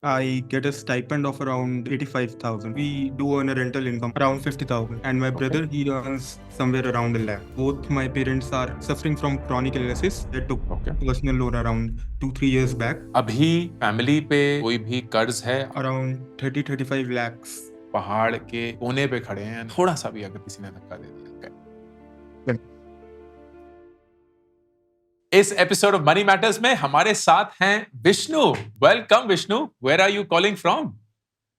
I get a stipend of around 85,000. We do earn a rental income around 50,000. And my brother, he earns somewhere around a lakh. Both my parents are suffering from chronic illnesses. I took personal loan around 2-3 years back. अभी family पे कोई भी कर्ज है? Around 30-35 lakhs. पहाड़ के कोने पे खड़े हैं, थोड़ा सा भी अगर किसी ने धक्का दे दिया। इस एपिसोड ऑफ मनी मैटर्स में हमारे साथ हैं Vishnu. Welcome Vishnu, where are you calling from?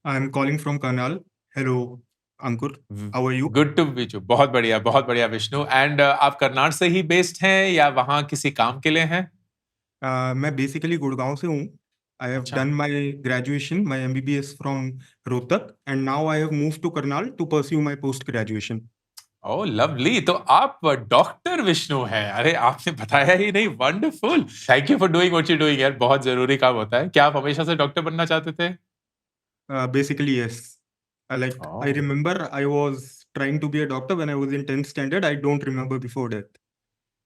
I am calling from Karnal. Hello Ankur, how are you? Good to meet you. बहुत बढ़िया विष्णु। एंड आप करनाल से ही बेस्ड हैं या वहां किसी काम के लिए हैं? मैं बेसिकली गुड़गांव से हूँ। I have done my graduation, my MBBS from Rohtak, and now I have moved to Karnal to pursue my post graduation. Oh lovely, तो आप डॉक्टर विष्णु हैं। अरे आपने बताया ही नहीं। Wonderful, thank you for doing what you doing यार, बहुत जरूरी काम होता है। क्या आप हमेशा से डॉक्टर बनना चाहते थे? Basically, yes. I remember I was trying to be a doctor when I was in 10th standard. I don't remember before that.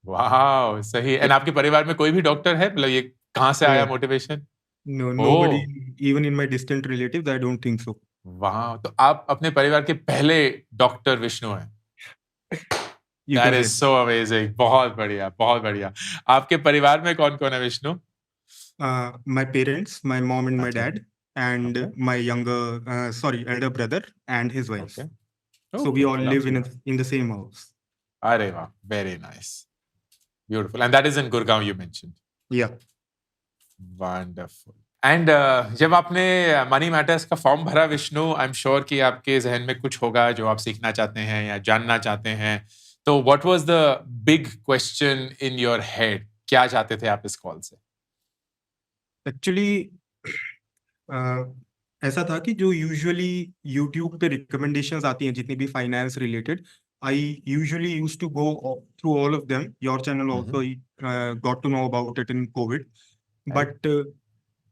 वाह, सही। एंड आपके परिवार में कोई भी डॉक्टर है? मतलब ये कहाँ से आया motivation? No, nobody, even in my distant relatives, I don't think so. वाह, तो आप अपने परिवार के पहले डॉक्टर विष्णु हैं। That is so amazing. बहुत बढ़िया। आपके परिवार में कौन-कौन है Vishnu? My parents, my mom and my dad, and my elder brother and his wife. So we all live in the same house. अरे वाह, very nice. Beautiful. And that is in Gurgaon you mentioned. Yeah. Wonderful. And जब आपने money matters का form भरा Vishnu, I am sure कि आपके जहन में कुछ होगा जो आप सीखना चाहते हैं या जानना चाहते हैं। तो what was the big question in your head? क्या चाहते थे आप इस कॉल से? एक्चुअली ऐसा था कि जो यूजुअली यूट्यूब पे रिकमेंडेशंस आती हैं जितनी भी finance related, I usually used to go through all of them. Your channel also got to know about it in Covid. But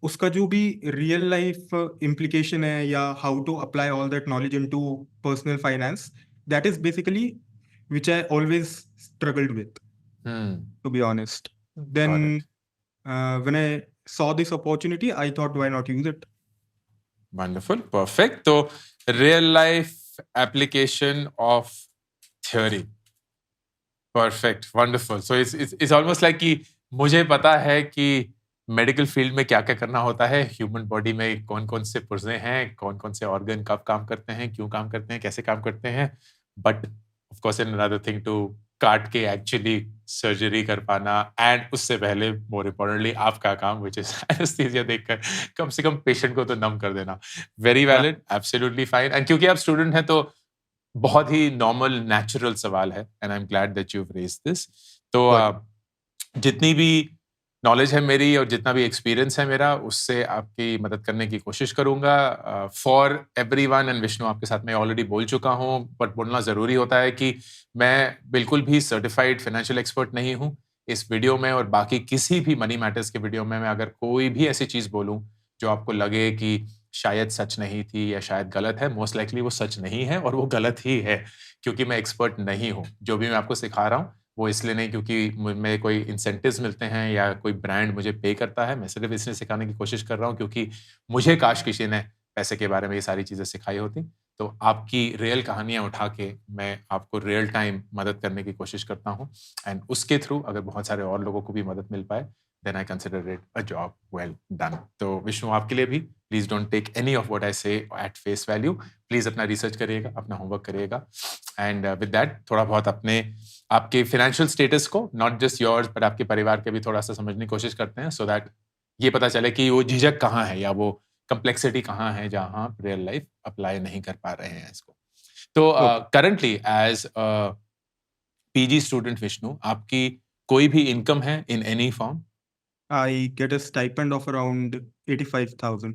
उसका जो भी रियल लाइफ इम्प्लीकेशन है या how to apply all that knowledge into personal finance, that is basically which I always struggled with, to be honest. Then when I saw this opportunity, I thought, why not use it? Wonderful, perfect. तो real life application of theory. Perfect, wonderful. So it's almost like कि मुझे पता है कि medical field में क्या क्या करना होता है, ह्यूमन बॉडी में कौन कौन से पुर्जे हैं, कौन कौन से ऑर्गन कब काम करते हैं, क्यों काम करते हैं, कैसे काम करते हैं, but of course in another thing to काट के एक्चुअली सर्जरी कर पाना, एंड उससे पहले मोर इम्पोर्टेंटली आपका काम व्हिच इज एनेस्थीसिया देखकर कम से कम पेशेंट को तो नम कर देना। Very valid, absolutely fine. And क्योंकि आप स्टूडेंट हैं तो बहुत ही नॉर्मल नेचुरल सवाल है, and I am glad that you have raised this. तो जितनी भी नॉलेज है मेरी और जितना भी एक्सपीरियंस है मेरा, उससे आपकी मदद करने की कोशिश करूंगा फॉर एवरीवन। एंड विष्णु, आपके साथ मैं ऑलरेडी बोल चुका हूं, बट बोलना जरूरी होता है कि मैं बिल्कुल भी सर्टिफाइड फाइनेंशियल एक्सपर्ट नहीं हूं। इस वीडियो में और बाकी किसी भी मनी मैटर्स के वीडियो में मैं अगर कोई भी ऐसी चीज बोलूं जो आपको लगे कि शायद सच नहीं थी या शायद गलत है, मोस्ट लाइकली वो सच नहीं है और वो गलत ही है, क्योंकि मैं एक्सपर्ट नहीं हूं। जो भी मैं आपको सिखा रहा हूं वो इसलिए नहीं क्योंकि मुझे कोई इंसेंटिव्स मिलते हैं या कोई ब्रांड मुझे पे करता है। मैं सिर्फ इसलिए सिखाने की कोशिश कर रहा हूँ क्योंकि मुझे काश किसी ने पैसे के बारे में ये सारी चीज़ें सिखाई होती। तो आपकी रियल कहानियाँ उठा के मैं आपको रियल टाइम मदद करने की कोशिश करता हूँ, एंड उसके थ्रू अगर बहुत सारे और लोगों को भी मदद मिल पाए, then I consider it a job well done. तो विष्णु, आपके लिए भी please don't take any of what I say at face value. Please अपना रिसर्च करिएगा, अपना होमवर्क करिएगा, एंड विद दैट थोड़ा बहुत अपने आपके फाइनेंशियल स्टेटस को, नॉट जस्ट योर्स बट आपके परिवार के भी थोड़ा सा समझने की कोशिश करते हैं, सो दैट ये पता चले कि वो झिझक कहाँ है या वो कम्प्लेक्सिटी कहाँ है जहाँ आप रियल लाइफ अप्लाई नहीं कर पा रहे हैं इसको। तो currently as PG student Vishnu, आपकी कोई भी इनकम है in any form? I get a stipend of around 85,000.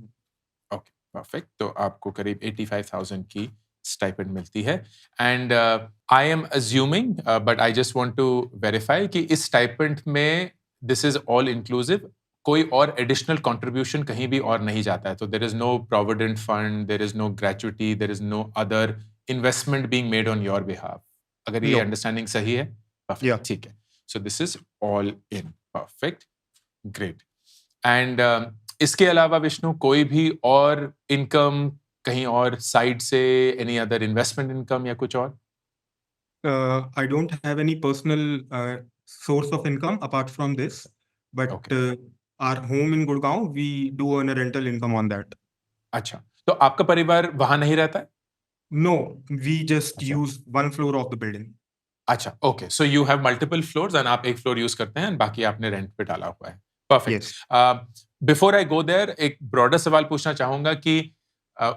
Okay, perfect. तो आपको करीब 85,000 की स्टाइपेंड मिलती है, and I am assuming, but I just want to verify कि इस स्टाइपेंड में दिस इज ऑल इंक्लूसिव, कोई और एडिशनल कंट्रीब्यूशन कहीं भी और नहीं जाता है। तो there is no provident fund, there is no gratuity, there is no other investment being made on your behalf. अगर ये अंडरस्टैंडिंग सही है? परफेक्ट, ठीक है। So this is all in, perfect, great. And इसके अलावा विष्णु कोई भी और इनकम कहीं और साइड से, एनी अदर इन्वेस्टमेंट इनकम या कुछ और? I don't have any personal source of income apart from this, but Okay. our home in Gurgaon, we do earn a rental income on that. अच्छा, तो आपका परिवार वहां नहीं रहता है? No, we just अच्छा। use one floor of the building. अच्छा, okay, so you have multiple floors and आप एक फ्लोर यूज करते हैं एंड बाकी आपने रेंट पे डाला हुआ है। Perfect. Yes. Before I go there एक ब्रॉडर सवाल पूछना चाहूंगा कि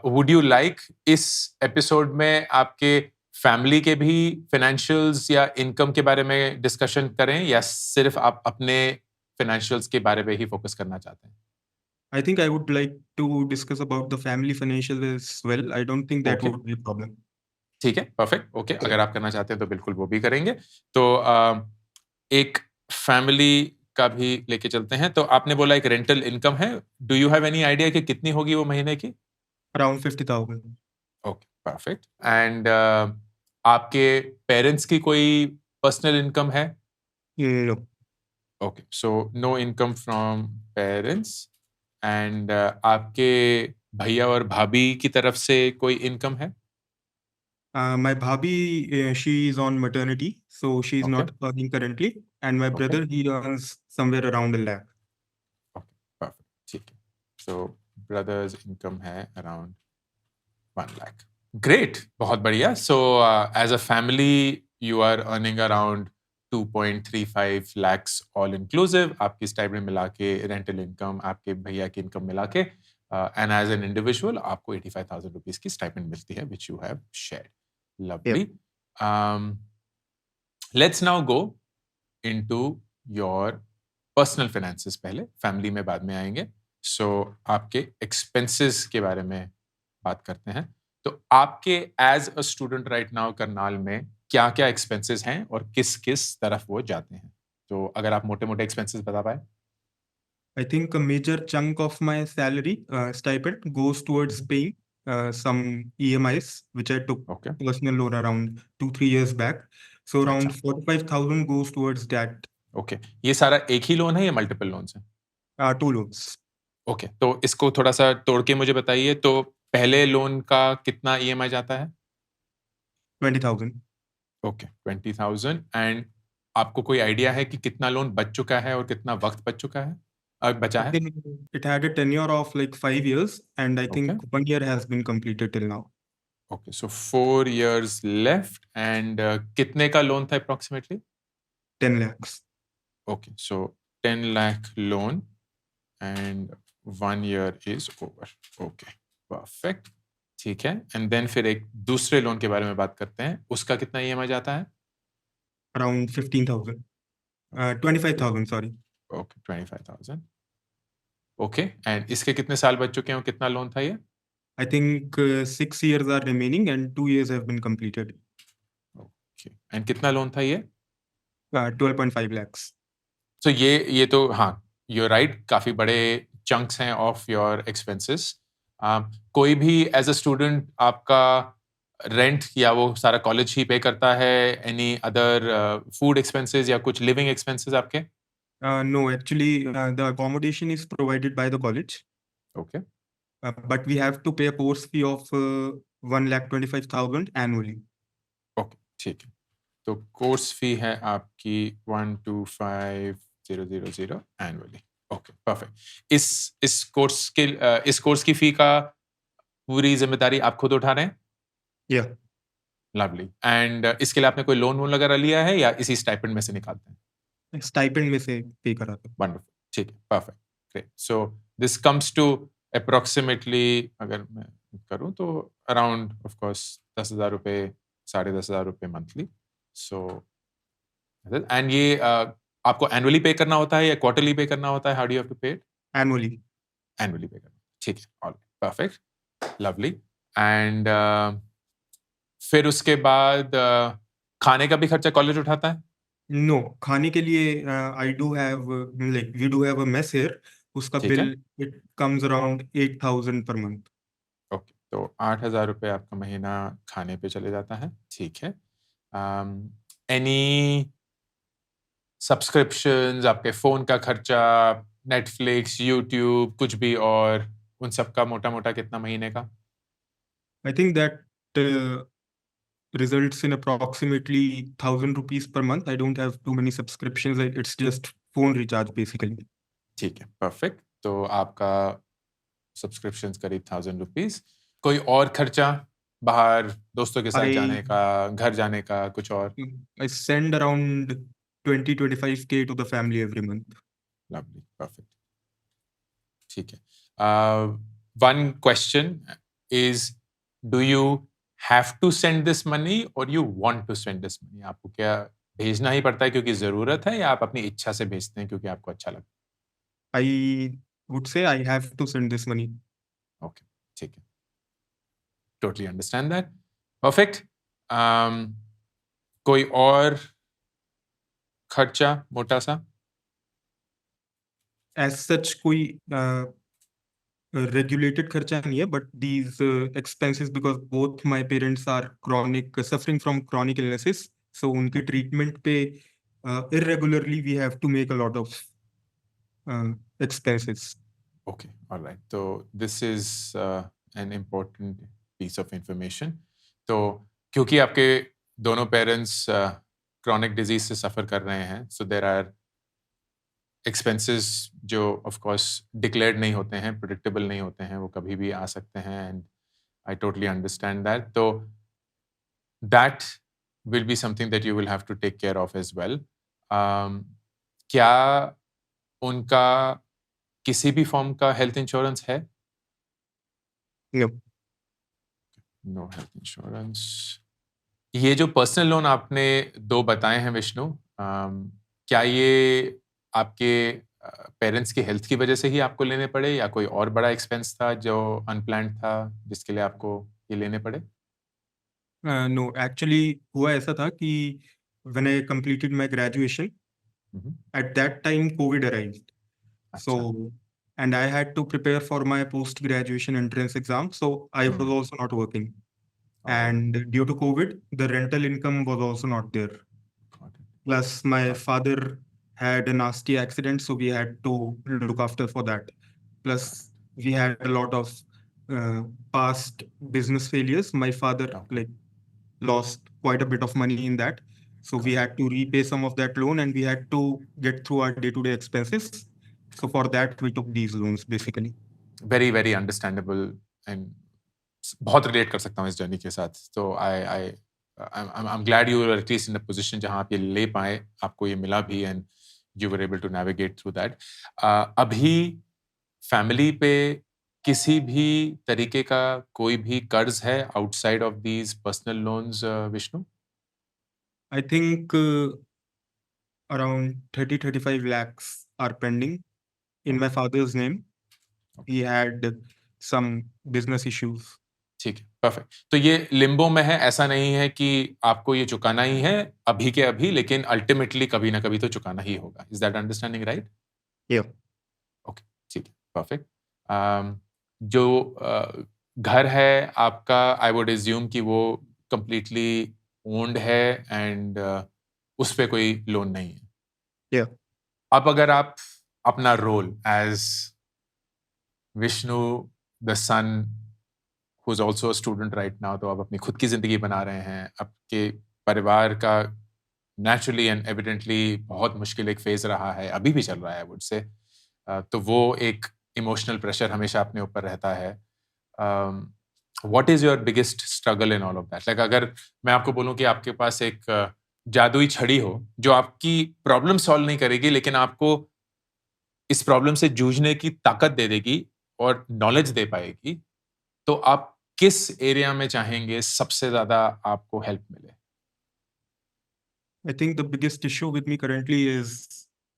वुड यू लाइक इस एपिसोड में आपके फैमिली के भी फाइनेंशियल्स या इनकम के बारे में डिस्कशन करें, या सिर्फ आप अपने फाइनेंशियल्स के बारे में ही फोकस करना चाहते हैं? I think I would like to discuss about the family financial as well. I don't think that Okay. would be a problem. ठीक है, परफेक्ट, ओके, अगर आप करना चाहते हैं तो बिल्कुल वो भी करेंगे। तो एक फैमिली का भी लेके चलते हैं। तो आपने बोला एक रेंटल इनकम है, do you have any idea कि कितनी होगी वो महीने की? Around 50,000. Okay, perfect. एंड आपके पेरेंट्स की कोई पर्सनल इनकम है? No. Okay, so no income from parents. And आपके भैया और भाभी की तरफ से कोई इनकम है? My bhabhi, she is on maternity, so she is okay, not earning currently. And my okay, brother, he earns somewhere around a lakh. Okay, perfect, ठीक है। सो ब्रदर्स इनकम है अराउंड 1 लाख। ग्रेट, बहुत बढ़िया। So as a family you are earning around 2.35 lakhs all inclusive, आपकी stipend मिला के, rental income, आपके भैया की इनकम मिला के, एंड एज एन इंडिविजुअल आपको 85,000 रुपीज की स्टाइपेंड मिलती है which you have shared. Lovely. Let's now go into your personal finances, पहले फैमिली में बाद में आएंगे। सो आपके एक्सपेंसेस के बारे में बात करते हैं। तो आपके as a student right now Karnal में क्या-क्या एक्सपेंसेस हैं और किस-किस तरफ वो जाते हैं? तो अगर आप मोटे-मोटे एक्सपेंसेस बता पाएँ? I think a major chunk of my salary stipend goes towards paying some EMIs, which I took okay, personal loan around 2-3 years back. So अच्छा, around 45,000 goes towards that. Okay. ये सारा एक ही लोन है या multiple loans हैं? 2 loans. Okay, तो इसको थोड़ा-सा तोड़ के मुझे बताइए। तो पहले लोन का कितना ईएमआई जाता है? 20,000. ओके, 20,000। एंड आपको कोई आइडिया है कि कितना लोन बच चुका है और कितना वक़्त बच चुका है बचा I है? think it had a tenure of like 5 years, and I okay, think 1 year has been completed till now. Okay, so 4 years left. And कितने का लोन था approximately? 10 lakhs. Okay, so 10 lakh loan and 1 year is over. Okay, perfect, ठीक है। And then फिर एक दूसरे loan के बारे में बात करते हैं। उसका कितना ईएमआई जाता है? Around 15,000. 25,000, sorry. Okay, 25,000। Okay, and इसके कितने साल बच चुके हैं और कितना लोन था ये? I think 6 years are remaining and 2 years have been completed. Okay, and कितना लोन था ये? 12.5 lakhs. सो ये तो हाँ, यू आर राइट, काफ़ी बड़े चंक्स हैं ऑफ योर एक्सपेंसेस। कोई भी एज़ अ स्टूडेंट आपका रेंट या वो सारा कॉलेज ही पे करता है? एनी अदर फूड एक्सपेंसेस या कुछ लिविंग एक्सपेंसेस आपके? No, actually, the accommodation is provided by the college, okay, but we have to pay a course fee of 1,25,000 annually. Okay, ठीक है। तो कोर्स फी है आपकी 125,000 एनुअली। Okay, perfect. इस course की फी का पूरी ज़िम्मेदारी आप खुद उठा रहे हैं? Yeah, lovely. एंड इसके लिए आपने कोई लोन-वोन वगैरह लिया है या इसी स्टाइपेंड में से निकालते हैं? stipend में से पे करा था. वंडरफुल, ठीक है, perfect, great. So this comes to approximately, अगर मैं करूँ तो अराउंड ऑफ कोर्स 10,000 रुपए, 10,500 रुपए मंथली। सो एंड ये आपको एनुअली पे करना होता है या क्वार्टरली पे करना होता है? How do you have to pay it? Annually. Annually pay करना, ठीक है, ऑलराइट, परफेक्ट, लवली। एंड फिर उसके बाद खाने का भी खर्चा कॉलेज उठाता है? No, खाने के लिए I do have like we do have a mess here. उसका ठीक bill है, it comes around 8,000 per month. Okay, तो 8,000 रुपए आपका महीना खाने पे चले जाता है, ठीक है। एनी सब्सक्रिप्शंस, आपके फ़ोन का खर्चा, नेटफ्लिक्स, यूट्यूब, कुछ भी, और उन सब का मोटा मोटा कितना महीने का? I think that uh, results in approximately 1,000 rupees per month. I don't have too many subscriptions. It's just phone recharge basically. ठीक है, परफेक्ट। तो आपका सब्सक्रिप्शन करीब 1,000 रुपीज। कोई और खर्चा बाहर दोस्तों के साथ जाने का, घर जाने का, कुछ और? I send around 20-25K to the family every month. Lovely, perfect, ठीक है। One question is, do you have to send this money और you want to send this money? आपको क्या भेजना ही पड़ता है क्योंकि जरूरत है, या आप अपनी इच्छा से भेजते हैं क्योंकि आपको अच्छा लगता I would say I have to send this money. है? ओके, ठीक है, टोटली अंडरस्टैंड दैट, परफेक्ट। कोई और खर्चा मोटा सा? As such, कोई regulated खर्चा नहीं है, but these expenses, because both my parents are suffering from chronic illnesses, so उनके treatment पे irregularly we have to make a lot of expenses. Okay, alright, तो this is an important piece of information. तो क्योंकि आपके दोनों parents chronic disease से सफ़र कर रहे हैं, सो देर आर एक्सपेंसेस जो ऑफ कोर्स डिक्लेयर्ड नहीं होते हैं, प्रिडिक्टेबल नहीं होते हैं, वो कभी भी आ सकते हैं, and I totally understand that. तो that will be something that you will have to take care of as well. क्या उनका किसी भी फॉर्म का हेल्थ इंश्योरेंस है? No. No health insurance. ये जो पर्सनल लोन आपने दो बताए हैं विष्णु, क्या ये आपके पेरेंट्स की हेल्थ की वजह से ही आपको लेने पड़े, या कोई और बड़ा एक्सपेंस था जो अनप्लान्ड था जिसके लिए आपको ये लेने पड़े? No, actually हुआ ऐसा था कि when I completed my graduation, at that time COVID arrived. अच्छा, So, and I had to prepare for my post-graduation entrance exam. So I was also not working. And due to COVID, the rental income was also not there. got it. Plus, my father had a nasty accident, so we had to look after for that. Plus, we had a lot of past business failures. My father Okay. lost quite a bit of money in that. So we had to repay some of that loan, and we had to get through our day-to-day expenses. So for that, we took these loans basically. Very very understandable, and बहुत relate कर सकता हूँ इस journey के साथ। तो I I I am glad you are at least in a position जहाँ आप ये ले पाए, आपको ये मिला भी, and you were able to navigate through that. अभी फैमिली पे किसी भी तरीके का कोई भी कर्ज है outside of these personal loans, Vishnu? I think around 30-35 lakhs are pending in my father's name. He had some business issues. ठीक है, परफेक्ट। तो ये लिम्बो में है, ऐसा नहीं है कि आपको ये चुकाना ही है अभी के अभी, लेकिन अल्टीमेटली कभी ना कभी तो चुकाना ही होगा। Is that understanding right? Yeah. Okay, ठीक है, परफेक्ट। जो घर है आपका, आई वुड एज्यूम कि वो कंप्लीटली ओन्ड है, एंड उस पे कोई लोन नहीं है। Yeah. अब अगर आप अपना role as Vishnu the son who is also student right now, तो आप अपनी खुद की जिंदगी बना रहे हैं, आपके परिवार का नेचुरली एंड एविडेंटली बहुत मुश्किल एक फेज रहा है, अभी भी चल रहा है, आई वुड से। तो वो एक इमोशनल प्रेशर हमेशा अपने ऊपर रहता है। What is your biggest struggle in all of that? Like अगर मैं आपको बोलूं कि आपके पास एक जादुई छड़ी हो जो आपकी प्रॉब्लम सॉल्व नहीं करेगी, लेकिन आपको इस प्रॉब्लम से जूझने की ताकत दे देगी और नॉलेज दे पाएगी, तो आप किस एरिया में चाहेंगे सबसे ज्यादा आपको हेल्प मिले? I think the biggest issue with me currently is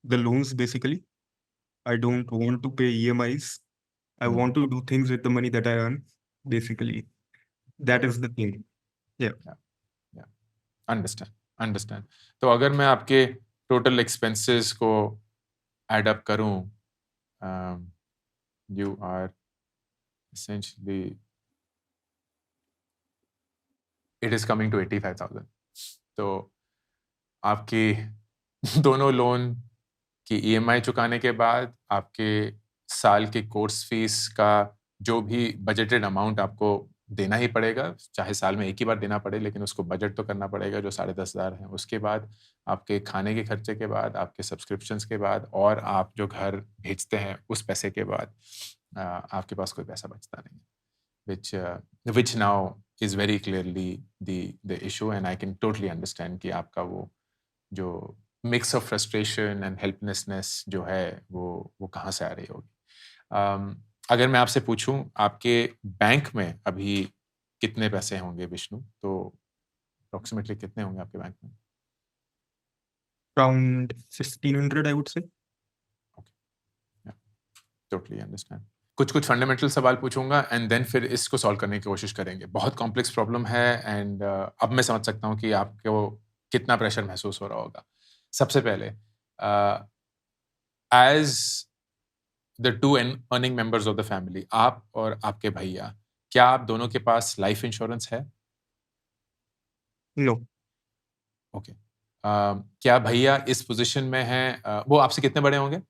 the loans basically. I don't want to pay EMIs. I want to do things with the money that I earn. Basically, that is the thing. Yeah. Understand, understand. तो अगर मैं आपके total expenses को add up करूं, you are essentially it is coming to 85,000। तो आपकी दोनों loan कि ईएमआई चुकाने के बाद आपके साल के कोर्स फीस का जो भी बजटेड अमाउंट आपको देना ही पड़ेगा, चाहे साल में एक ही बार देना पड़े, लेकिन उसको बजट तो करना पड़ेगा जो 10,500 है। उसके बाद आपके खाने के खर्चे के बाद, आपके सब्सक्रिप्शंस के बाद और आप जो घर भेजते हैं उस पैसे के बाद आपके पास कोई पैसा बचता नहीं है। Which now is very clearly the issue, and I can totally understand कि आपका वो जो mix of frustration and helplessness जो है वो कहाँ से आ रही होगी। अगर मैं आपसे पूछूं आपके बैंक में अभी कितने पैसे होंगे विष्णु, तो अप्रोक्सीमेटली कितने होंगे आपके बैंक में? Around 1,500, I would say. Totally understand. कुछ फंडामेंटल सवाल पूछूंगा एंड देन फिर इसको सॉल्व करने की कोशिश करेंगे। बहुत कॉम्प्लेक्स प्रॉब्लम है एंड अब मैं समझ सकता हूँ कि आपको कितना प्रेशर महसूस हो रहा होगा। सबसे पहले as the two earning members of the family, आप और आपके भैया, क्या आप दोनों के पास लाइफ इंश्योरेंस है? No. ओके। क्या भैया इस पोजीशन में हैं? वो आपसे कितने बड़े होंगे?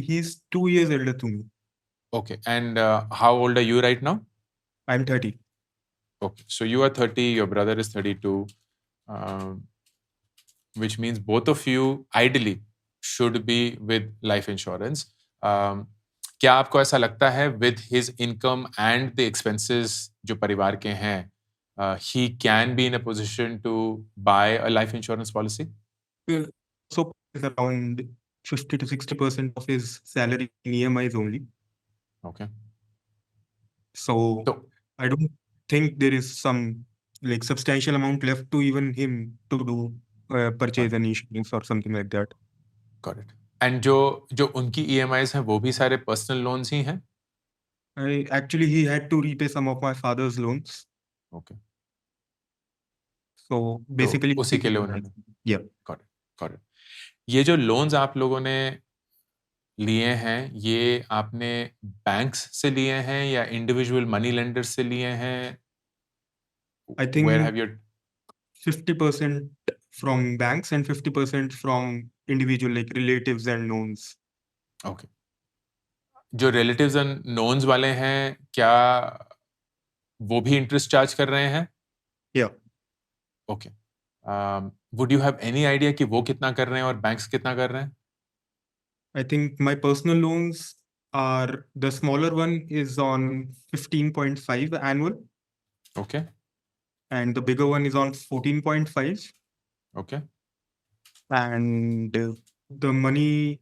He's 2 years older to me. Okay, and how old are you right now? I'm 30. Okay, so you are 30, your brother is 32, which means both of you ideally should be with life insurance. क्या आपको ऐसा लगता है with his income and the expenses जो परिवार के हैं, he can be in a position to buy a life insurance policy? So it's around 50 to 60% of his salary in EMIs only. Okay. So So I don't think there is some like substantial amount left to even him to do purchase an insurance or something like that. got it. And जो उनकी EMIs हैं वो भी सारे personal loans ही हैं? Actually, he had to repay some of my father's loans. Okay. So basically, उसी के लिए उन्होंने yeah. got it, got it. ये जो लोन्स आप लोगों ने लिए हैं, ये आपने बैंक्स से लिए हैं या इंडिविजुअल मनी लेंडर से लिए हैं? I think Where have you 50% from banks and 50% from individual like relatives and knowns. Okay. जो रिलेटिव्स एंड नोन्स वाले हैं, क्या वो भी इंटरेस्ट चार्ज कर रहे हैं? Yeah. Okay. Would you have any idea कि वो कितना कर रहे हैं और बैंक्स कितना कर रहे हैं? I think my personal loans are the smaller one is on 15.5 annual okay, and the bigger one is on 14.5. Okay, And the money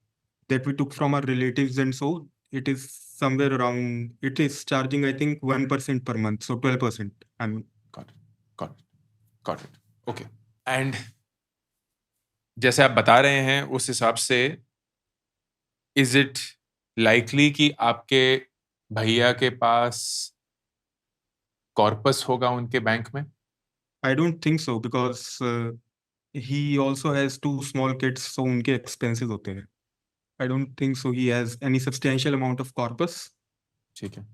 that we took from our relatives and so it is somewhere around, it is charging, I think 1% per month. So 12%. Got it, got it, got it, okay. And जैसे आप बता रहे हैं उस हिसाब से is it likely कि आपके भैया के पास कॉर्पस होगा उनके बैंक में? I don't think so because he also has 2 small kids, so उनके expenses होते हैं. I don't think so he has any substantial amount of corpus. ठीक है।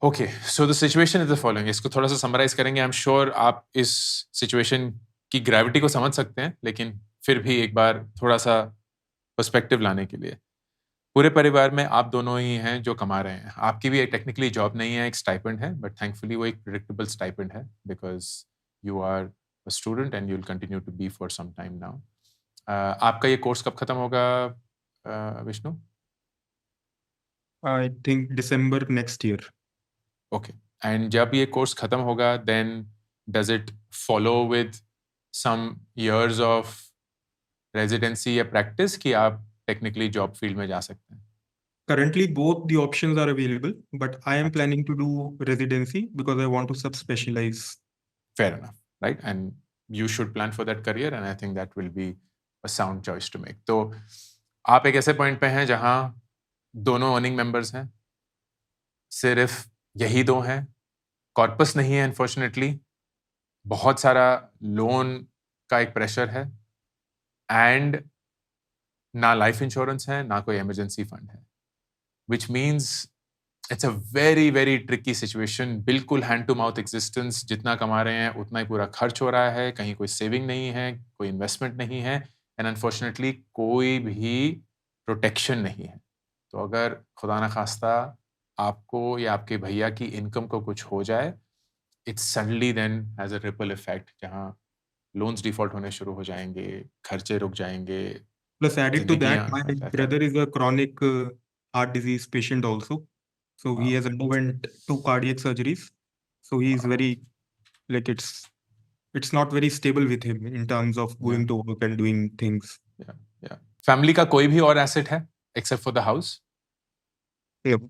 Okay, so the situation is the following. इसको थोड़ा सा summarise करेंगे। I am sure आप इस सिचुएशन की ग्रेविटी को समझ सकते हैं, लेकिन फिर भी एक बार थोड़ा सा पर्सपेक्टिव लाने के लिए, पूरे परिवार में आप दोनों ही हैं जो कमा रहे हैं। आपकी भी एक टेक्निकली जॉब नहीं है, एक स्टाइपेंड है, बट थैंकफुली वो एक प्रेडिक्टेबल स्टाइपेंड है because you are a student and you will continue to be for some time now. आपका ये कोर्स कब खत्म होगा Vishnu? I think December next year. Okay, and जब ये कोर्स खत्म होगा then does it follow with some years of residency या प्रैक्टिस कि आप टेक्निकली जॉब फील्ड में जा सकते हैं? Currently, both the options are available, but I am Achha. planning to do residency because I want to subspecialize. Fair enough, right? And you should plan for that career, and I think that will be a sound choice to make. तो आप एक ऐसे point पे हैं जहां दोनों earning members हैं, सिर्फ यही दो हैं, कॉर्पस नहीं है अनफॉर्चुनेटली, बहुत सारा लोन का एक प्रेशर है, एंड ना लाइफ इंश्योरेंस है ना कोई इमरजेंसी फंड है, which means it's a very very tricky situation. बिल्कुल हैंड टू माउथ एग्जिस्टेंस, जितना कमा रहे हैं उतना ही पूरा खर्च हो रहा है, कहीं कोई सेविंग नहीं है, कोई इन्वेस्टमेंट नहीं है, एंड अनफॉर्चुनेटली कोई भी प्रोटेक्शन नहीं है। तो अगर खुदा ना खास्ता आपको या आपके भैया की इनकम को कुछ हो जाए, it's suddenly then has a ripple effect, जहाँ लोन्स डिफॉल्ट होने शुरू हो जाएंगे, खर्चे रुक जाएंगे, Plus, added to that, जिंदगियां my रहता brother is a chronic heart disease patient also. So he है। has underwent 2 cardiac surgeries. So he is very like it's not very stable with him in terms of Yeah. going to work and doing things. Family का कोई भी और asset है except for the house? Yeah,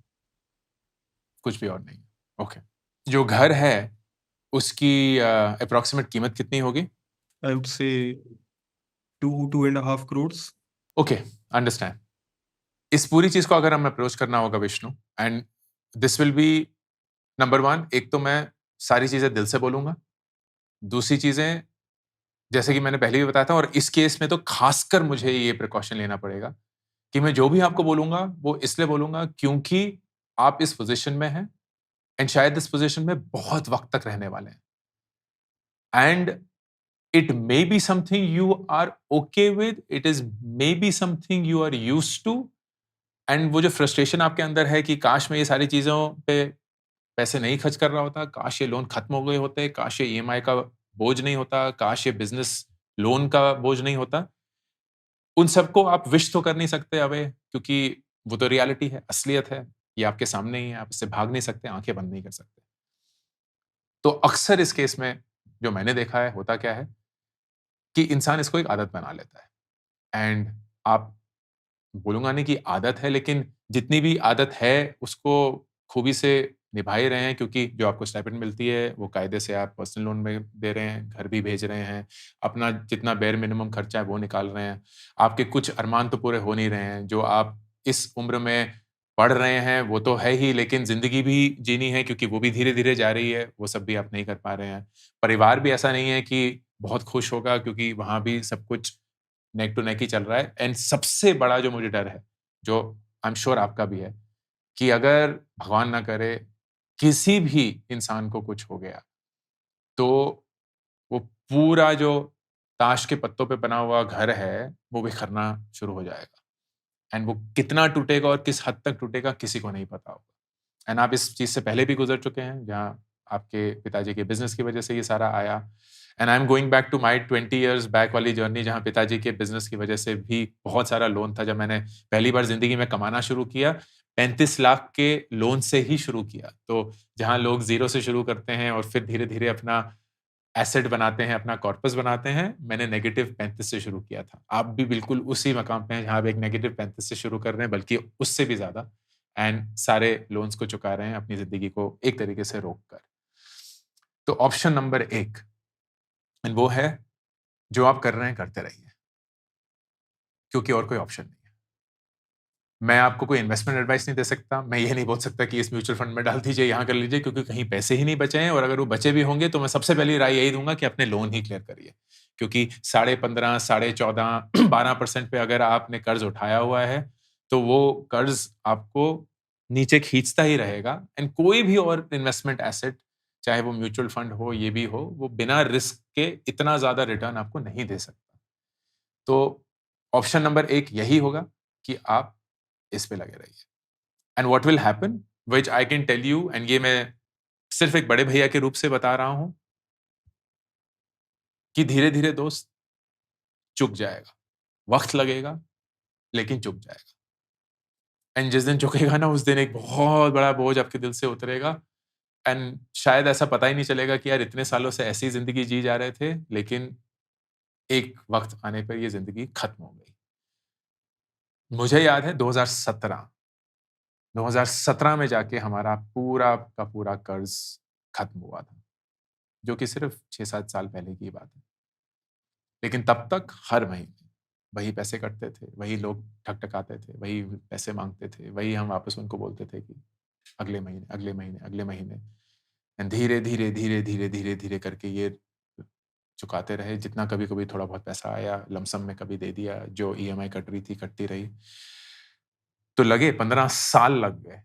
कुछ भी और नहीं? Okay. जो घर है उसकी अप्रोक्सीमेट कीमत कितनी होगी? I would say 2.5 crores. Okay, understand. इस पूरी चीज को अगर हमें अप्रोच करना होगा Vishnu, and this will B number 1, एक तो मैं सारी चीजें दिल से बोलूंगा। दूसरी चीजें जैसे कि मैंने पहले भी बताया था, और इस केस में तो खासकर मुझे ये प्रिकॉशन लेना पड़ेगा कि मैं जो भी आपको बोलूंगा वो इसलिए बोलूंगा क्योंकि आप इस पोजीशन में हैं एंड शायद इस पोजीशन में बहुत वक्त तक रहने वाले हैं। And it may be something you are okay with, it is maybe something you are used to, and वो जो frustration आपके अंदर है कि काश मैं ये सारी चीजों पे पैसे नहीं खर्च कर रहा होता, काश ये लोन खत्म हो गए होते, काश ये ईएमआई का बोझ नहीं होता, काश ये बिजनेस लोन का बोझ नहीं होता, उन सबको आप विश तो कर नहीं सकते अवे, क्योंकि वो तो रियलिटी है, असलियत है, ये आपके सामने ही है, आप इससे भाग नहीं सकते, आंखें बंद नहीं कर सकते। तो अक्सर इस केस में जो मैंने देखा है होता क्या है कि इंसान इसको एक आदत बना लेता है। एंड आप बोलूँगा नहीं कि आदत है, लेकिन जितनी भी आदत है उसको खूबी से निभा ही रहे हैं, क्योंकि जो आपको स्टाइपेंड मिलती है वो कायदे से आप पर्सनल लोन में दे रहे हैं, घर भी भेज रहे हैं, अपना जितना बेयर मिनिमम खर्चा है वो निकाल रहे हैं। आपके कुछ अरमान तो पूरे हो नहीं रहे हैं, जो आप इस उम्र में पढ़ रहे हैं वो तो है ही, लेकिन ज़िंदगी भी जीनी है क्योंकि वो भी धीरे-धीरे जा रही है, वो सब भी आप नहीं कर पा रहे हैं। परिवार भी ऐसा नहीं है कि बहुत खुश होगा, क्योंकि वहाँ भी सब कुछ नेक टू नेक ही चल रहा है। एंड सबसे बड़ा जो मुझे डर है, जो आई एम श्योर आपका भी है, कि अगर भगवान ना करे किसी भी इंसान को कुछ हो गया, तो वो पूरा जो ताश के पत्तों पे बना हुआ घर है, वो बिखरना शुरू हो जाएगा। एंड वो कितना टूटेगा और किस हद तक टूटेगा किसी को नहीं पता होगा। एंड आप इस चीज़ से पहले भी गुज़र चुके हैं, जहाँ आपके पिताजी के बिज़नेस की वज़ह से ये सारा आया। And I am going back to my 20 years back वाली जर्नी, जहाँ पिताजी के बिज़नेस की वज़ह से भी बहुत सारा लोन था। जब मैंने पहली बार ज़िंदगी में कमाना शुरू किया, 35 लाख के लोन से ही शुरू किया। तो जहाँ लोग ज़ीरो से शुरू करते हैं और फिर धीरे-धीरे अपना एसेट बनाते हैं, अपना कॉर्पस बनाते हैं, मैंने नेगेटिव 35 से शुरू किया था। आप भी बिल्कुल उसी मकाम पे हैं जहाँ आप एक नेगेटिव 35 से शुरू कर रहे हैं, बल्कि उससे भी ज़्यादा, एंड सारे लोन्स को चुका रहे हैं अपनी ज़िंदगी को एक तरीके से रोक कर। तो ऑप्शन नंबर 1 एंड वो है, जो आप कर रहे हैं करते रहिए, क्योंकि और कोई ऑप्शन नहीं है। मैं आपको कोई इन्वेस्टमेंट एडवाइस नहीं दे सकता। मैं ये नहीं बोल सकता कि इस म्यूचुअल फंड में डाल दीजिए, यहाँ कर लीजिए, क्योंकि कहीं पैसे ही नहीं बचे हैं, और अगर वो बचे भी होंगे तो मैं सबसे पहली राय यही दूँगा कि अपने लोन ही क्लियर करिए। क्योंकि 15.5, 14.5, 12% पे अगर आपने कर्ज़ उठाया हुआ है, तो वो कर्ज़ आपको नीचे खींचता ही रहेगा। एंड कोई भी और इन्वेस्टमेंट एसेट, चाहे वो म्यूचुअल फंड हो, ये भी हो, वो बिना रिस्क के इतना ज़्यादा रिटर्न आपको नहीं दे सकता। तो ऑप्शन नंबर 1 यही होगा कि आप इस पे लगे रहिए। And what will happen, which I can tell you, and ये मैं सिर्फ एक बड़े भैया के रूप से बता रहा हूं, कि धीरे-धीरे दोस्त चुक जाएगा। वक्त लगेगा, लेकिन चुक जाएगा। एंड जिस दिन चुकेगा ना, उस दिन एक बहुत बड़ा बोझ आपके दिल से उतरेगा, एंड शायद ऐसा पता ही नहीं चलेगा कि यार इतने सालों से ऐसी ज़िंदगी जी जा रहे थे, लेकिन एक वक्त आने पर ये ज़िंदगी खत्म हो गई। मुझे याद है 2017 में जाके हमारा पूरा का पूरा कर्ज़ खत्म हुआ था, जो कि सिर्फ 6-7 साल पहले की बात है। लेकिन तब तक हर महीने वही पैसे कटते थे, वही लोग ठकठकाते थे, वही पैसे माँगते थे, वही हम वापस उनको बोलते थे कि अगले महीने, अगले महीने, अगले महीने। एंड धीरे-धीरे, धीरे-धीरे, धीरे-धीरे करके ये चुकाते रहे। जितना कभी-कभी थोड़ा बहुत पैसा आया, लमसम में कभी दे दिया, जो ईएमआई कट रही थी, कटती रही। तो लगे 15 साल लग गए।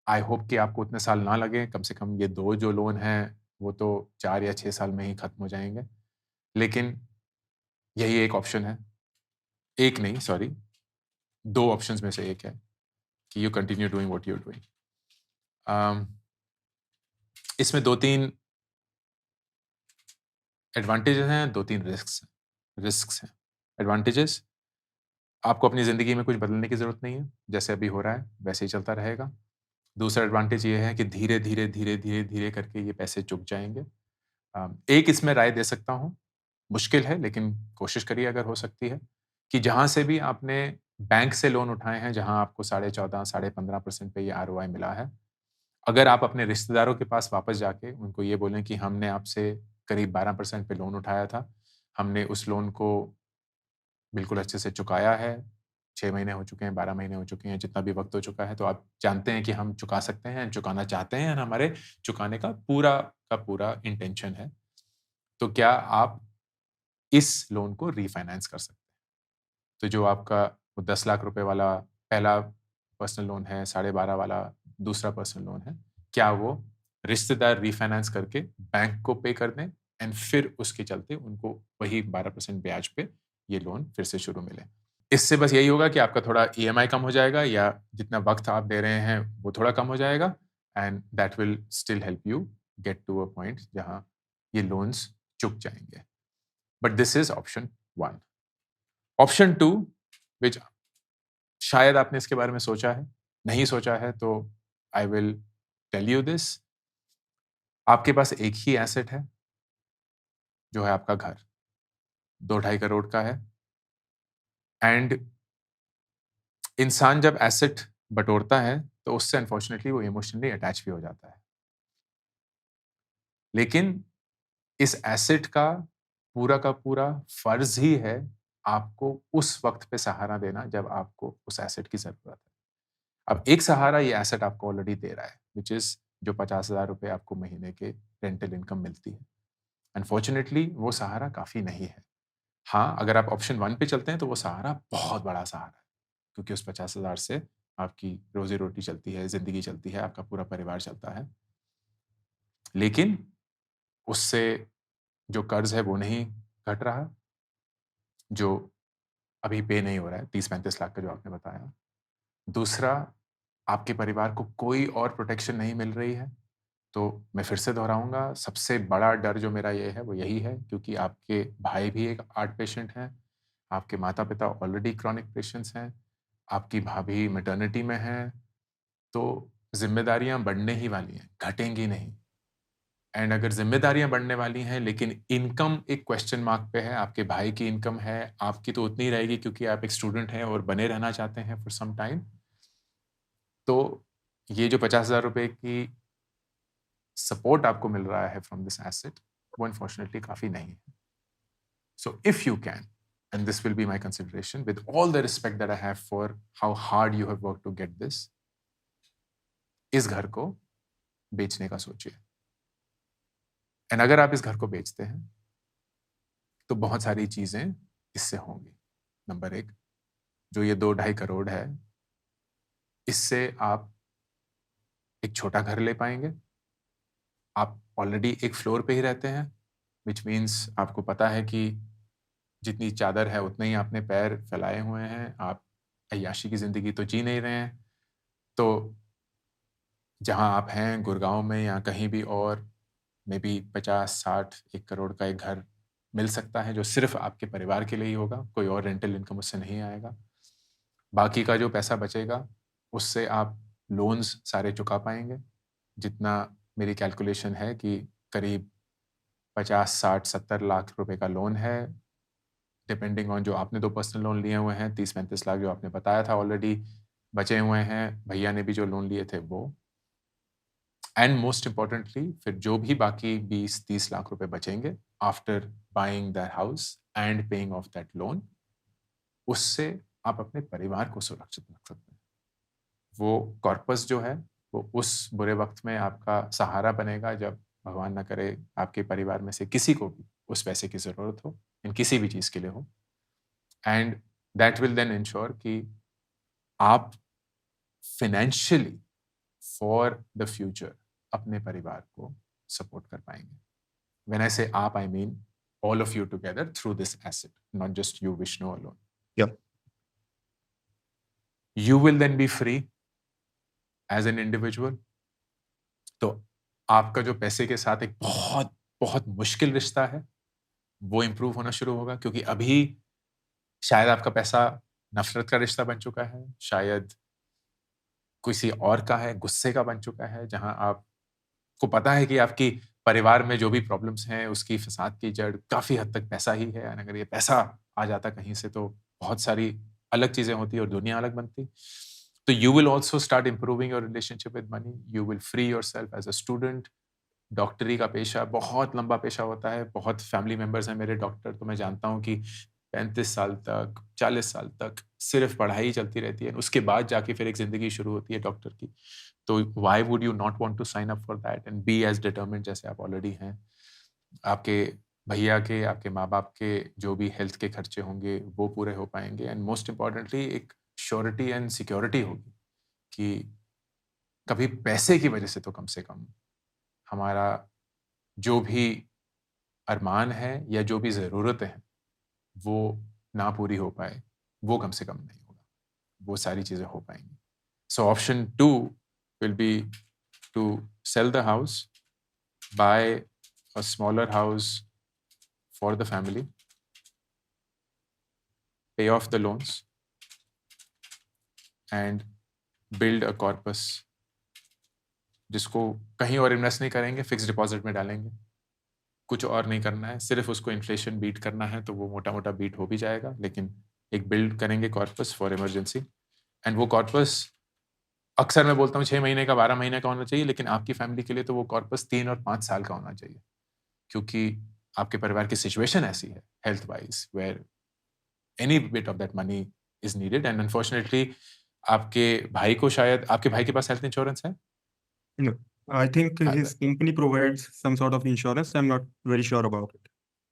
आई होप कि आपको उतने साल ना लगें, कम से कम ये 2 जो लोन हैं, वो तो 4 या 6 साल में ही खत्म हो जाएँगे। लेकिन यही एक ऑप्शन है, एक नहीं सॉरी 2 ऑप्शंस में से एक है कि you continue doing what you are doing. इसमें 2-3 एडवांटेजेस हैं, 2-3 रिस्क्स हैं। एडवांटेजेस, आपको अपनी ज़िंदगी में कुछ बदलने की ज़रूरत नहीं है, जैसे अभी हो रहा है वैसे ही चलता रहेगा। दूसरा एडवांटेज ये है कि धीरे-धीरे, धीरे-धीरे करके ये पैसे चुक जाएँगे। एक इसमें राय दे सकता हूँ, मुश्किल है लेकिन कोशिश करिए अगर हो सकती है, कि जहाँ से भी आपने बैंक से लोन उठाए हैं, जहाँ आपको 14.5 साढ़े 15% पे ये आरओआई मिला है, अगर आप अपने रिश्तेदारों के पास वापस जाके उनको ये बोलें कि हमने आपसे करीब 12% पे लोन उठाया था, हमने उस लोन को बिल्कुल अच्छे से चुकाया है, 6 महीने हो चुके हैं, 12 महीने हो चुके हैं, जितना भी वक़्त हो चुका है, तो आप जानते हैं कि हम चुका सकते हैं, चुकाना चाहते हैं और हमारे चुकाने का पूरा इंटेंशन है। तो क्या आप इस लोन को रीफ़ाइनेंस कर सकते हैं? तो जो आपका वो 10 लाख रुपए वाला पहला पर्सनल लोन है, 12.5 वाला दूसरा पर्सनल लोन है, क्या वो रिश्तेदार रीफ़ाइनेंस करके बैंक को पे कर दें एंड फिर उसके चलते उनको वही 12% ब्याज पे ये लोन फिर से शुरू मिले। इससे बस यही होगा कि आपका थोड़ा ईएमआई कम हो जाएगा या जितना वक़्त आप दे रहे हैं, वो थोड़ा कम हो जाएगा and that will still help you get to a point जहाँ ये लोन्स चुक जाएँगे। But this is option 1। Option 2 which शायद आपने इसके बारे में सोचा है, नहीं सोचा है तो I will tell you this. आपके पास एक ही एसेट है, जो है आपका घर, 2 ढाई करोड़ का है एंड इंसान जब एसेट बटोरता है, तो उससे अनफॉर्चुनेटली वो इमोशनली अटैच भी हो जाता है। लेकिन इस एसेट का पूरा फ़र्ज़ ही है आपको उस वक़्त पे सहारा देना जब आपको उस एसेट की ज़रूरत है। अब एक सहारा ये एसेट आपको ऑलरेडी दे रहा है, व्हिच इज़ जो 50,000 रुपए आपको महीने के रेंटल इनकम मिलती है। अनफॉर्चुनेटली वो सहारा काफ़ी नहीं है। हाँ, अगर आप ऑप्शन 1 पे चलते हैं तो वो सहारा बहुत बड़ा सहारा है, क्योंकि उस 50,000 से आपकी रोज़ी-रोटी चलती है, ज़िंदगी चलती है, आपका पूरा परिवार चलता है। लेकिन उससे जो कर्ज़ है वो नहीं घट रहा, जो अभी पे नहीं हो रहा है 30-35 लाख का जो आपने बताया। दूसरा, आपके परिवार को कोई और प्रोटेक्शन नहीं मिल रही है। तो मैं फिर से दोहराऊँगा, सबसे बड़ा डर जो मेरा ये है, वो यही है क्योंकि आपके भाई भी एक हार्ट पेशेंट हैं, आपके माता-पिता ऑलरेडी क्रॉनिक पेशेंट्स हैं, आपकी भाभी मैटरनिटी में हैं, तो ज़िम्मेदारियाँ बढ़ने ही वाली हैं, घटेंगी नहीं। एंड अगर ज़िम्मेदारियाँ बढ़ने वाली हैं, लेकिन इनकम एक क्वेश्चन मार्क पे है, आपके भाई की इनकम है, आपकी तो उतनी ही रहेगी क्योंकि आप एक स्टूडेंट हैं और बने रहना चाहते हैं फॉर सम टाइम। तो ये जो 50,000 रुपए की सपोर्ट आपको मिल रहा है फ्रॉम दिस एसेट, वो अनफॉर्चुनेटली काफ़ी नहीं है। So if you can, and this will be my consideration with all the respect that I have for how hard you have worked to get this, इस घर को बेचने का सोचिए। एंड अगर आप इस घर को बेचते हैं, तो बहुत सारी चीज़ें इससे होंगी। नंबर 1, जो ये 2 ढाई करोड़ है, इससे आप एक छोटा घर ले पाएँगे। आप ऑलरेडी एक फ्लोर पे ही रहते हैं, व्हिच मीन्स आपको पता है कि जितनी चादर है उतने ही आपने पैर फैलाए हुए हैं, आप अय्याशी की ज़िंदगी तो जी नहीं रहे हैं। तो जहाँ आप हैं गुड़गाँव में या कहीं भी और मेबी 50-60 1 करोड़ का एक घर मिल सकता है जो सिर्फ़ आपके परिवार के लिए ही होगा, कोई और रेंटल इनकम उससे नहीं आएगा। बाकी का जो पैसा बचेगा, उससे आप लोन्स सारे चुका पाएँगे। जितना मेरी कैलकुलेशन है कि करीब 50, 60, 70 लाख रुपए का लोन है, डिपेंडिंग ऑन जो आपने 2 पर्सनल लोन लिए हुए हैं, 30-35 लाख जो आपने बताया था ऑलरेडी बचे हुए हैं, भैया ने भी जो लोन लिए थे वो। एंड मोस्ट इम्पोर्टेंटली फिर जो भी बाकी 20-30 लाख रुपए बचेंगे after buying that house and paying off that loan, उससे आप अपने परिवार को सुरक्षित रख सकते हैं। वो कॉर्पस जो है, वो उस बुरे वक़्त में आपका सहारा बनेगा जब भगवान ना करे आपके परिवार में से किसी को भी उस पैसे की ज़रूरत हो, इन किसी भी चीज़ के लिए हो। And that will then ensure कि आप फाइनेंशियली फॉर द फ्यूचर अपने परिवार को सपोर्ट कर पाएँगे। व्हेन आई से आप, I mean all of you together through this asset, not just you, Vishnu, alone. Yep. You will then be free as an individual. तो आपका जो पैसे के साथ एक बहुत बहुत मुश्किल रिश्ता है वो इम्प्रूव होना शुरू होगा, क्योंकि अभी शायद आपका पैसा नफरत का रिश्ता बन चुका है, शायद किसी और का है, गुस्से का बन चुका है, जहां आपको पता है कि आपकी परिवार में जो भी प्रॉब्लम्स हैं उसकी फसाद की जड़ काफी हद तक पैसा ही है, और अगर ये पैसा आ जाता कहीं से तो बहुत सारी अलग चीजें होती और दुनिया अलग बनती. तो you will also start improving your relationship with money. You will free yourself as a student. डॉक्टरी का पेशा बहुत लंबा पेशा होता है. बहुत फैमिली मेंबर्स हैं मेरे डॉक्टर, तो मैं जानता हूँ कि 35 साल तक, 40 साल तक सिर्फ पढ़ाई चलती रहती है, उसके बाद जाके फिर एक जिंदगी शुरू होती है डॉक्टर की. तो why would you not want to sign up for that and be as determined जैसे आप ऑलरेडी हैं. आपके भैया के, आपके माँ बाप के जो भी हेल्थ के खर्चे होंगे वो पूरे हो पाएंगे, एंड मोस्ट इम्पॉर्टेंटली एक श्योरिटी एंड सिक्योरिटी होगी कि कभी पैसे की वजह से तो कम से कम हमारा जो भी अरमान है या जो भी ज़रूरतें हैं वो ना पूरी हो पाए, वो कम से कम नहीं होगा, वो सारी चीज़ें हो पाएंगी. So option 2 will be to sell the house, buy a smaller house for the family, pay off the loans and build a corpus जिसको कहीं और इन्वेस्ट नहीं करेंगे, फिक्स डिपॉजिट में डालेंगे. कुछ और नहीं करना है, सिर्फ उसको इन्फ्लेशन बीट करना है, तो वो मोटा मोटा बीट हो भी जाएगा, लेकिन एक बिल्ड करेंगे कॉर्पस फॉर इमरजेंसी. एंड वो कॉर्पस अक्सर मैं बोलता हूँ 6 महीने का, 12 महीने का होना चाहिए, लेकिन आपकी फैमिली के लिए तो वो कॉर्पस 3 और 5 साल का होना चाहिए, क्योंकि आपके परिवार की सिचुएशन ऐसी है health wise where any bit of that money is needed. And unfortunately आपके भाई को, शायद आपके भाई के पास हेल्थ इंश्योरेंस है. No, I think हाँ, his company provides some sort of insurance. I'm not very sure about it.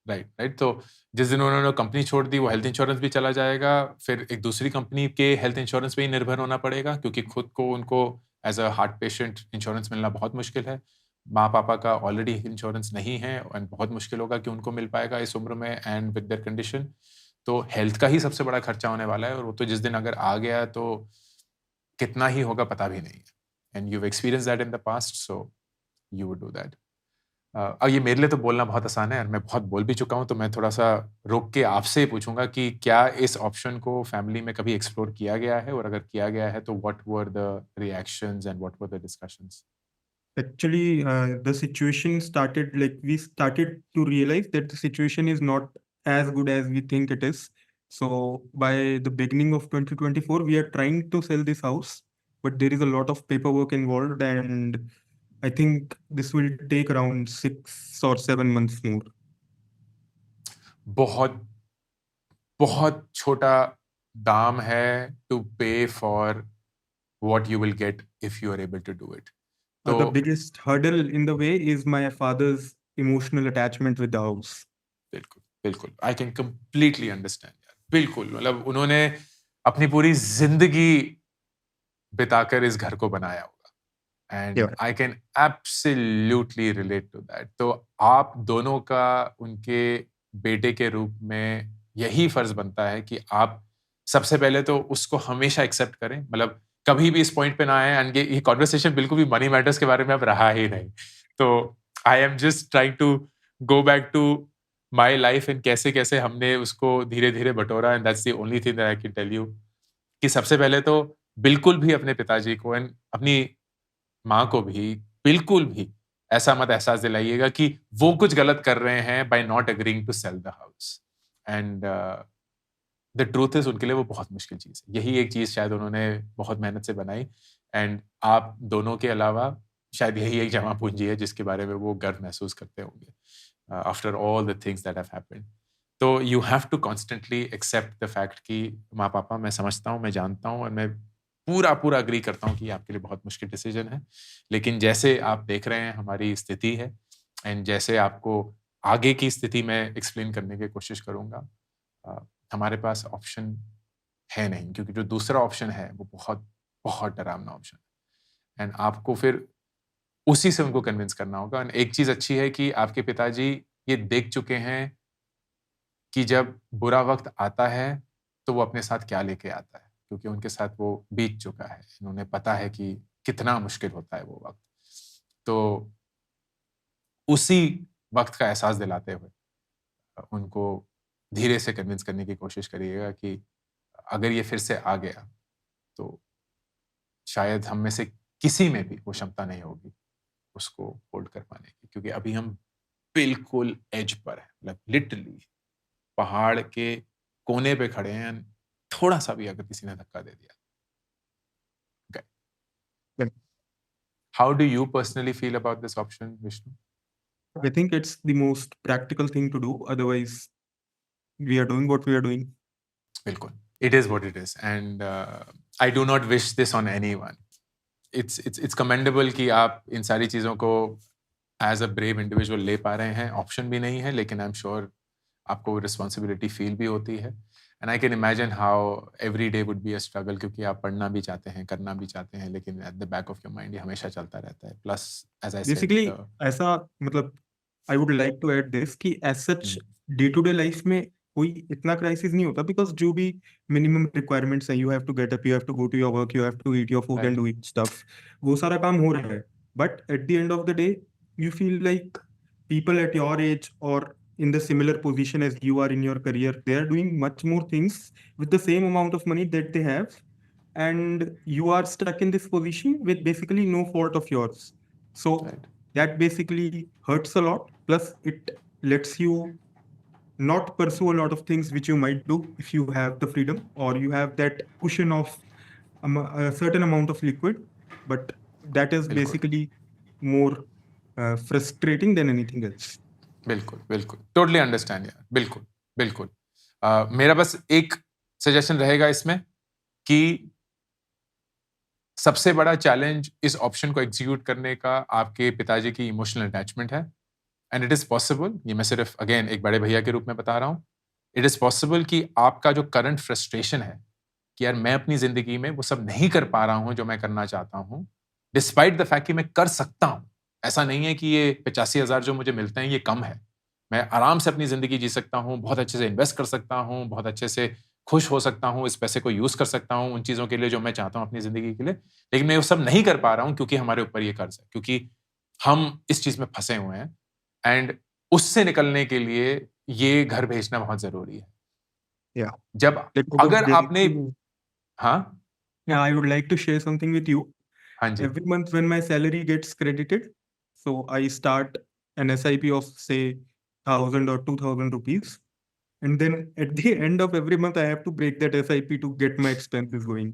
Right. तो जिस दिन उन्होंने कंपनी छोड़ दी वो हेल्थ इंश्योरेंस भी चला जाएगा, फिर एक दूसरी कंपनी के हेल्थ इंश्योरेंस पे ही निर्भर होना पड़ेगा, क्योंकि खुद को उनको as a heart patient insurance मिलना बहुत मुश्किल है. माँ पापा का ऑलरेडी इंश्योरेंस नहीं है एंड बहुत मुश्किल होगा कि उनको मिल पाएगा इस उम्र में एंड विद देयर कंडीशन. तो हेल्थ का ही सबसे बड़ा खर्चा होने वाला है, और वो तो जिस दिन अगर आ गया तो कितना ही होगा पता भी नहीं है. And you experience that in the past, so you would do that. अब ये मेरे लिए तो बोलना बहुत आसान है और मैं बहुत बोल भी चुका हूँ, तो मैं थोड़ा सा रोक के आपसे पूछूंगा कि क्या इस ऑप्शन को फैमिली में कभी एक्सप्लोर किया गया है, और अगर किया गया है तो what were the reactions and what were the discussions. Actually, the situation started like we started to realize that the situation is not as good as we think it is. So by the beginning of 2024, we are trying to sell this house, but there is a lot of paperwork involved, and I think this will take around 6 or 7 months more. बहुत बहुत छोटा दाम है to pay for what you will get if you are able to do it. The तो biggest hurdle in the way is my father's emotional attachment with the house. बिल्कुल बिल्कुल, I can completely understand यार. बिल्कुल, मतलब उन्होंने अपनी पूरी जिंदगी बिताकर इस घर को बनाया होगा, and Yeah. I can absolutely relate to that. तो आप दोनों का उनके बेटे के रूप में यही फर्ज बनता है कि आप सबसे पहले तो उसको हमेशा एक्सेप्ट करें, मतलब कभी भी इस पॉइंट पे ना आए. एंड ये कॉन्वर्सेशन बिल्कुल भी मनी मैटर्स के बारे में अब रहा ही नहीं. तो I am just trying to go back to my life and कैसे कैसे हमने उसको धीरे धीरे बटोरा, and that's the only thing that I can tell you कि सबसे पहले तो बिल्कुल भी अपने पिताजी को एंड अपनी माँ को भी बिल्कुल भी ऐसा मत एहसास दिलाइएगा कि वो कुछ गलत कर रहे हैं by not agreeing to sell the house. And the truth is उनके लिए वो बहुत मुश्किल चीज़ है. यही एक चीज़ शायद उन्होंने बहुत मेहनत से बनाई, एंड आप दोनों के अलावा शायद यही एक जमा पूंजी है जिसके बारे में वो गर्व महसूस करते होंगे after all the things that have happened. तो you have to constantly accept the fact कि माँ पापा, मैं समझता हूँ, मैं जानता हूँ, और मैं पूरा पूरा अग्री करता हूँ कि आपके लिए बहुत मुश्किल डिसीजन है, लेकिन जैसे आप देख रहे हैं हमारी स्थिति है, एंड जैसे आपको आगे की स्थिति में एक्सप्लेन करने की कोशिश करूँगा, हमारे पास ऑप्शन है नहीं, क्योंकि जो दूसरा ऑप्शन है वो बहुत बहुत डरावना ऑप्शन है, एंड आपको फिर उसी से उनको कन्विंस करना होगा. एंड एक चीज़ अच्छी है कि आपके पिताजी ये देख चुके हैं कि जब बुरा वक्त आता है तो वो अपने साथ क्या लेके आता है, क्योंकि उनके साथ वो बीत चुका है, उन्हें पता है कि कितना मुश्किल होता है वो वक्त। तो उसी वक्त का एहसास दिलाते हुए उनको धीरे से कन्विंस करने की कोशिश करिएगा कि अगर ये फिर से आ गया तो शायद हम में से किसी में भी वो क्षमता नहीं होगी उसको होल्ड कर पाने की, क्योंकि अभी हम बिल्कुल एज पर है, मतलब लिटरली पहाड़ के कोने पे खड़े हैं। थोड़ा सा भी अगर किसी ने धक्का दे दिया। But How do you personally feel about this option, Vishnu? I think it's the most practical thing to do. Otherwise, we are doing what we are doing. बिल्कुल, it is what it is, and I do not wish this on anyone. It's commendable कि आप इन सारी चीजों को as a brave individual ले पा रहे हैं। ऑप्शन भी नहीं है, लेकिन आई एम श्योर आपको रिस्पॉन्सिबिलिटी फील भी होती है। And I can imagine how every day would be a struggle, क्योंकि आप पढ़ना भी चाहते हैं, करना भी चाहते हैं, लेकिन at the back of your mind ये हमेशा चलता रहता है। Plus as I Basically, said, ऐसा मतलब I would like to add this कि as such day to day life में कोई इतना क्राइसिस नहीं होता, बिकॉज जो भी मिनिमम रिक्वायरमेंट्स है, you have to get up, you have to go to your work, you have to eat your food and do it stuff, वो सारा काम हो रहा है। But at the end of the day you feel like people at your age or in the similar position as you are in your career, they are doing much more things with the same amount of money that they have, and you are stuck in this position with basically no fault of yours. So that basically hurts a lot. Plus it lets you not pursue a lot of things which you might do if you have the freedom or you have that cushion of a certain amount of liquid. But that is basically more frustrating than anything else. बिल्कुल बिल्कुल, totally understand यार, बिल्कुल बिल्कुल। मेरा बस एक suggestion रहेगा इसमें कि सबसे बड़ा चैलेंज इस ऑप्शन को एग्जीक्यूट करने का आपके पिताजी की इमोशनल अटैचमेंट है। एंड इट इज पॉसिबल, ये मैं सिर्फ अगेन एक बड़े भैया के रूप में बता रहा हूँ, इट इज पॉसिबल कि आपका जो करंट फ्रस्ट्रेशन है कि यार मैं अपनी जिंदगी में वो सब नहीं कर पा रहा हूं जो मैं करना चाहता हूं, डिस्पाइट द फैक्ट कि मैं कर सकता हूं। ऐसा नहीं है कि ये 85,000 जो मुझे मिलते हैं ये कम है। मैं आराम से अपनी जिंदगी जी सकता हूं, बहुत अच्छे से इन्वेस्ट कर सकता हूं, बहुत अच्छे से खुश हो सकता हूं, इस पैसे को यूज कर सकता हूं उन चीजों के लिए जो मैं चाहता हूं अपनी जिंदगी के लिए। लेकिन मैं वो सब नहीं कर पा रहा हूं क्योंकि हमारे ऊपर ये कर्ज है, क्योंकि हम इस चीज में फंसे हुए हैं। एंड उससे निकलने के लिए ये घर भेजना बहुत जरूरी है। Yeah. जब अगर आपने हाँ Yeah, I would like to share something with you. हाँ जी Every month when my salary gets credited, so I start an SIP of say 1,000 or 2,000 rupees, and then at the end of every month I have to break that SIP to get my expenses going.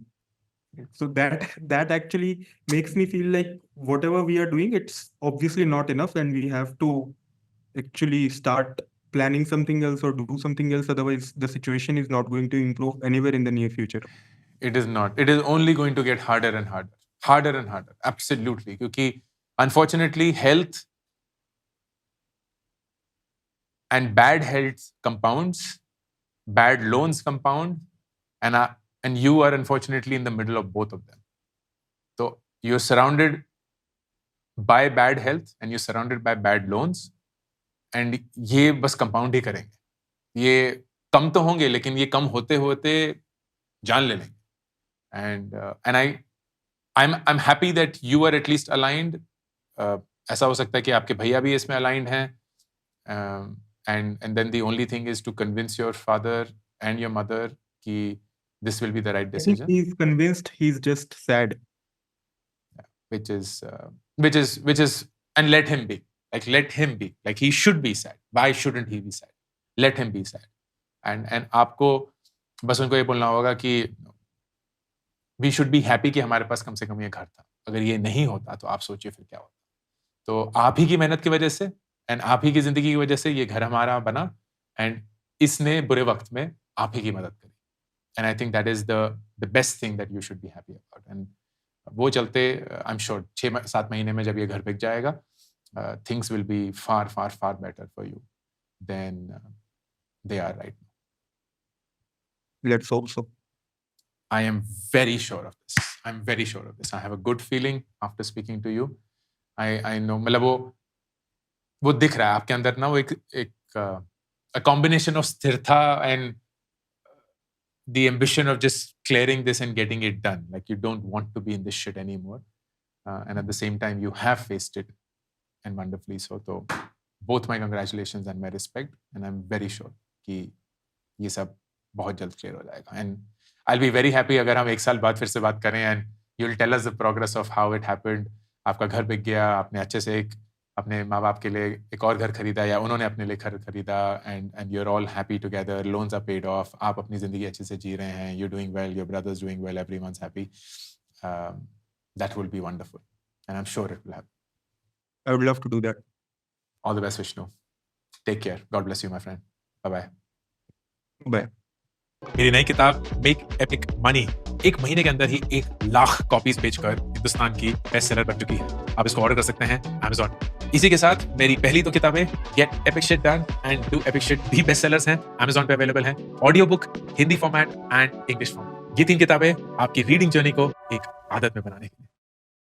So that actually makes me feel like whatever we are doing, it's obviously not enough, and we have to actually start planning something else or do something else. Otherwise, the situation is not going to improve anywhere in the near future. It is not. It is only going to get harder and harder, harder and harder. Absolutely. क्योंकि unfortunately health and bad health compounds, bad loans compound, and you are unfortunately in the middle of both of them. So you're surrounded by bad health and you're surrounded by bad loans, and ये बस compound ही करेंगे। ये कम तो होंगे लेकिन ये कम होते होते जान ले लेंगे। And I'm happy that you are at least aligned. ऐसा हो सकता है कि आपके भैया भी इसमें aligned हैं, and then the only thing is to convince your father and your mother कि this will be the right I think decision. he's convinced. He's just sad. Which is, and let him be. Let him be. Like he should be sad. Why shouldn't he be sad? Let him be sad. And आपको बस उनको ये बोलना होगा कि we should be happy कि हमारे पास कम से कम ये घर था। अगर ये नहीं होता तो आप सोचिए फिर क्या होता। तो आप ही की मेहनत की वजह से एंड आप ही की जिंदगी की वजह से ये घर हमारा बना, एंड इसने बुरे वक्त में आप ही की मदद करी। And I think that is the best thing that you should be happy about. And वो चलते आई एम श्योर 6-7 महीने में जब ये घर बिक जाएगा, things will be far far far better for you than they are right now. Let's hope so. I am very sure of this. I'm very sure of this. I have a good feeling after speaking to you. I know, मतलब वो दिख रहा है आपके अंदर ना, वो एक a combination of sthirtha and the ambition of just clearing this and getting it done. Like you don't want to be in this shit anymore. And at the same time, you have faced it and wonderfully so. So both my congratulations and my respect. And I'm very sure कि ये सब बहुत जल्द clear हो जाएगा. And I'll be very happy अगर हम 1 साल बाद फिर से बात करें and you'll tell us the progress of how it happened. आपका घर बिक गया, आपने अच्छे से अपने माँ बाप के लिए एक और घर खरीदा या उन्होंने अपने लिए घर खरीदा and you're all happy together, loans are paid off, आप अपनी जिंदगी अच्छे से जी रहे हैं, you're doing well, your brother's doing well, everyone's happy. That will be wonderful and I'm sure it will happen. I would love to do that. All the best, Vishnu. Take care. God bless you, my friend. Bye-bye. Bye. मेरी नई किताब make epic money 1 महीने के अंदर ही 1 lakh copies बेचकर हिंदुस्तान की best seller बन चुकी है. आप इसको ऑर्डर कर सकते हैं Amazon. इसी के साथ मेरी पहली 2 किताबें gate epic shit done and do epic shit भी बेस्ट सेलर्स हैं, Amazon पे अवेलेबल हैं. Audio book Hindi format and English format. ये 3 किताबें आपकी रीडिंग जर्नी को एक आदत में बनाने के लिए.